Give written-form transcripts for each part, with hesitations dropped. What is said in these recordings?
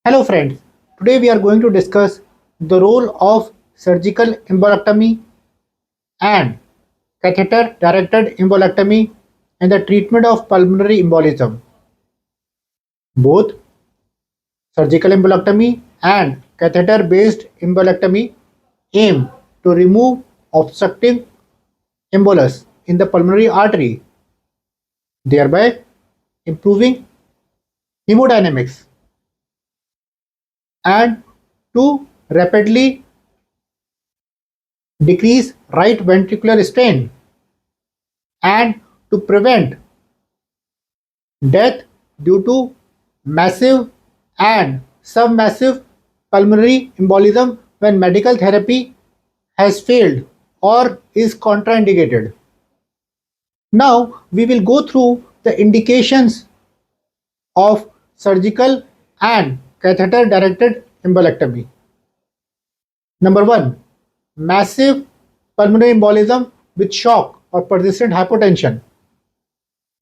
Hello friends, today we are going to discuss the role of surgical embolectomy and catheter directed embolectomy in the treatment of pulmonary embolism. Both surgical embolectomy and catheter based embolectomy aim to remove obstructive embolus in the pulmonary artery, thereby improving hemodynamics and to rapidly decrease right ventricular strain and to prevent death due to massive and submassive pulmonary embolism when medical therapy has failed or is contraindicated. Now we will go through the indications of surgical and catheter directed embolectomy. Number 1, massive pulmonary embolism with shock or persistent hypotension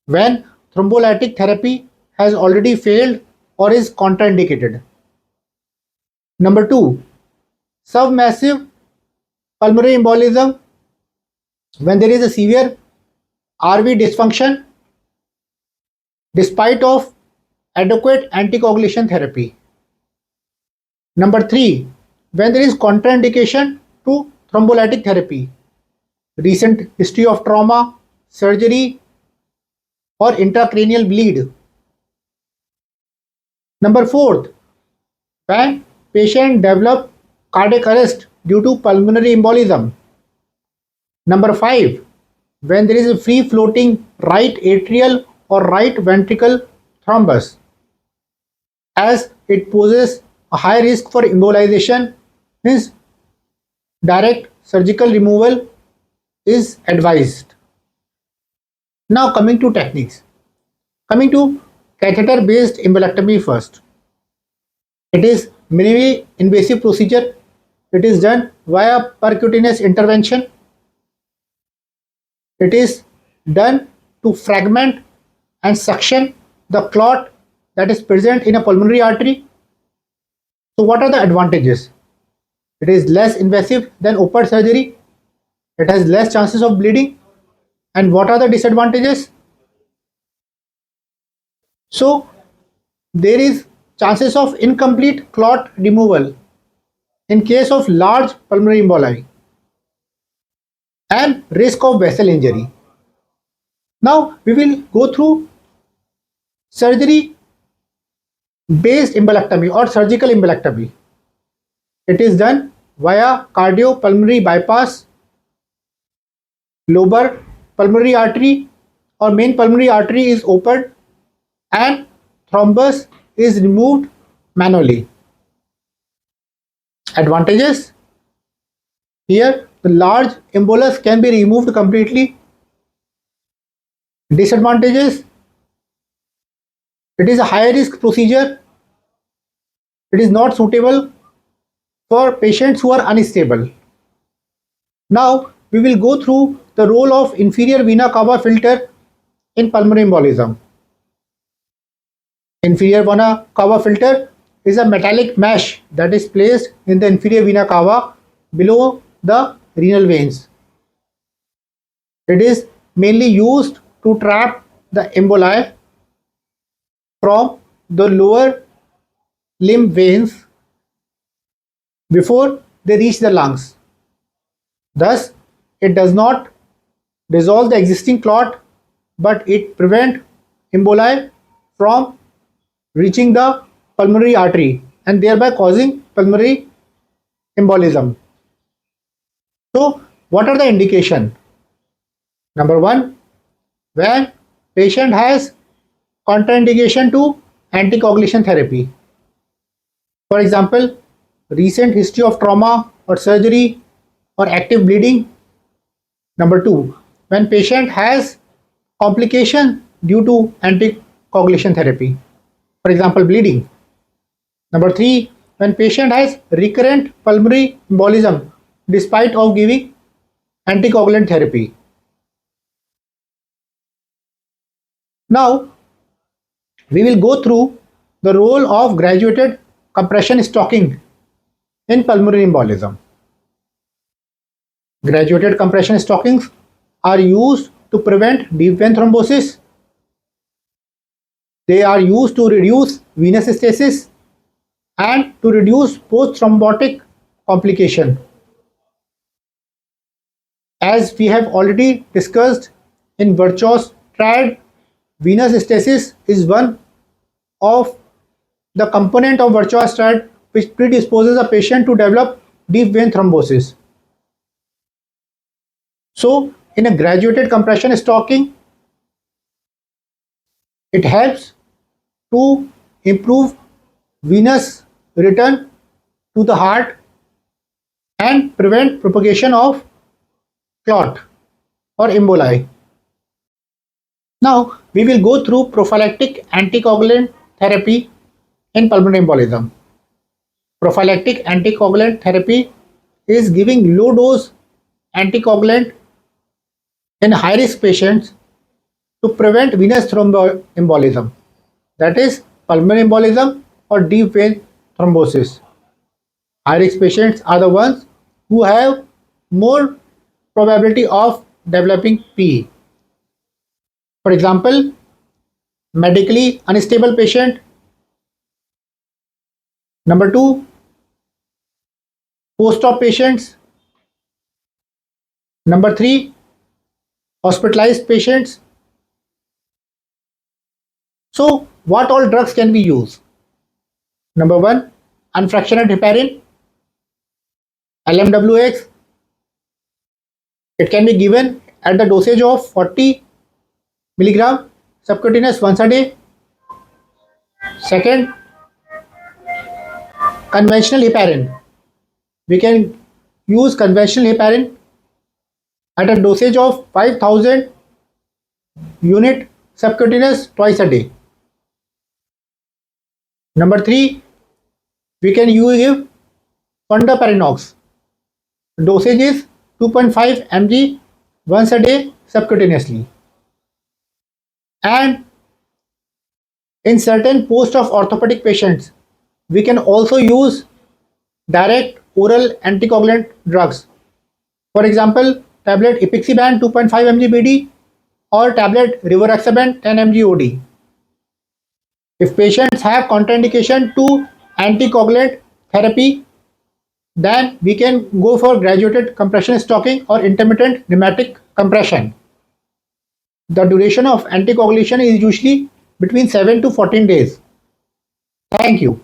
when thrombolytic therapy has already failed or is contraindicated. Number 2, submassive pulmonary embolism when there is a severe RV dysfunction despite of adequate anticoagulation therapy. Number 3, when there is contraindication to thrombolytic therapy, recent history of trauma, surgery, or intracranial bleed. Number 4, when patient develop cardiac arrest due to pulmonary embolism. Number 5, when there is a free floating right atrial or right ventricle thrombus, as it poses a high risk for embolization, means direct surgical removal is advised. Now coming to techniques. Coming to catheter based embolectomy first. It is minimally invasive procedure. It is done via percutaneous intervention. It is done to fragment and suction the clot that is present in a pulmonary artery. So what are the advantages? It is less invasive than open surgery. It has less chances of bleeding. And what are the disadvantages? So there is chances of incomplete clot removal in case of large pulmonary emboli and risk of vessel injury. Now we will go through surgery based embolectomy or surgical embolectomy. It is done via cardiopulmonary bypass, lobar pulmonary artery or main pulmonary artery is opened and thrombus is removed manually. Advantages: here the large embolus can be removed completely. Disadvantages: it is a high risk procedure. It is not suitable for patients who are unstable. Now we will go through the role of inferior vena cava filter in pulmonary embolism. Inferior vena cava filter is a metallic mesh that is placed in the inferior vena cava below the renal veins. It is mainly used to trap the emboli from the lower limb veins before they reach the lungs. Thus, it does not dissolve the existing clot, but it prevents emboli from reaching the pulmonary artery and thereby causing pulmonary embolism. So, what are the indications? Number 1, when patient has contraindication to anticoagulation therapy. For example, recent history of trauma or surgery or active bleeding. Number 2, when patient has complication due to anticoagulation therapy. For example, bleeding. Number 3, when patient has recurrent pulmonary embolism despite of giving anticoagulant therapy. Now we will go through the role of graduated compression stocking in pulmonary embolism. Graduated compression stockings are used to prevent deep vein thrombosis. They are used to reduce venous stasis and to reduce post-thrombotic complication. As we have already discussed in Virchow's triad, venous stasis is one of the component of Virchow's triad which predisposes a patient to develop deep vein thrombosis. So, in a graduated compression stocking, it helps to improve venous return to the heart and prevent propagation of clot or emboli. Now, we will go through prophylactic anticoagulant therapy in pulmonary embolism. Prophylactic anticoagulant therapy is giving low dose anticoagulant in high risk patients to prevent venous thromboembolism, that is pulmonary embolism or deep vein thrombosis. High risk patients are the ones who have more probability of developing PE. For example, medically unstable patient. Number 2, post-op patients. Number 3, hospitalized patients. So, what all drugs can we use? Number 1, unfractionated heparin, LMWX. It can be given at the dosage of 40 milligram subcutaneous once a day. Second, conventional heparin. We can use conventional heparin at a dosage of 5000 unit subcutaneous twice a day. Number 3, we can give fondaparinux. Dosage is 2.5 mg once a day subcutaneously. And in certain post-op orthopedic patients, we can also use direct oral anticoagulant drugs. For example, tablet Epixiban 2.5 mg BD or tablet Rivaroxaban 10 mg OD. If patients have contraindication to anticoagulant therapy, then we can go for graduated compression stocking or intermittent pneumatic compression. The duration of anticoagulation is usually between 7 to 14 days. Thank you.